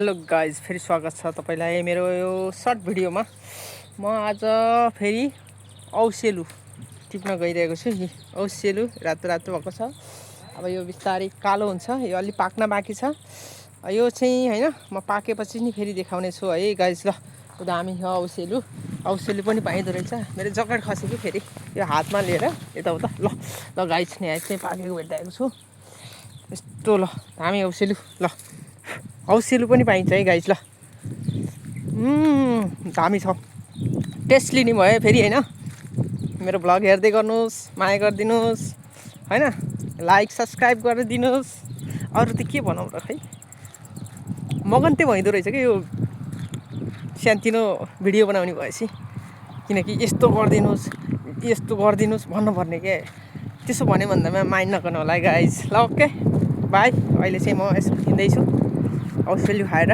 Hello guys, फेरि स्वागत छ तपाईलाई मेरो यो सर्ट भिडियोमा। म आज फेरि औसेलु टिप्न गइरहेको छु। औसेलु रातो रातो भएको छ। अब यो बिस्तारै कालो हुन्छ। यो अलि पाक्न बाँकी छ। यो चाहिँ हैन, म पाकेपछि नि फेरि देखाउने छु है गाइज। ल दामी छ औसेलु। औसेलु पनि पाइँदो रहेछ। मेरो जकेट खस्यो कि फेरि यो हातमा लिएर यताउता। ल गाइज, यहाँ चाहिँ पाकेको भेट्टाएको छु। यस्तो ल दामी औसेलु। ल औसेलु पनि पाइन्छ है गाइज। ल दामी छ। टेस्ट लिने भयो फेरि हैन। मेरो भ्लग हेर्दै गर्नुहोस्, माया गरिदिनुहोस् हैन। लाइक सब्सक्राइब गरेर दिनुहोस्। अरू त के भनौँ र खै, मगन्ते भइँदो रहेछ कि यो सानोतिनो भिडियो बनाउने भएपछि। किनकि यस्तो गरिदिनुहोस् भन्नुपर्ने के। त्यसो भन्यो भन्दामा माइन्ड नगर्नु होला है गाइज। ल ओके बाई। अहिले चाहिँ म यसो हिँड्दैछु औसेलु खाएर।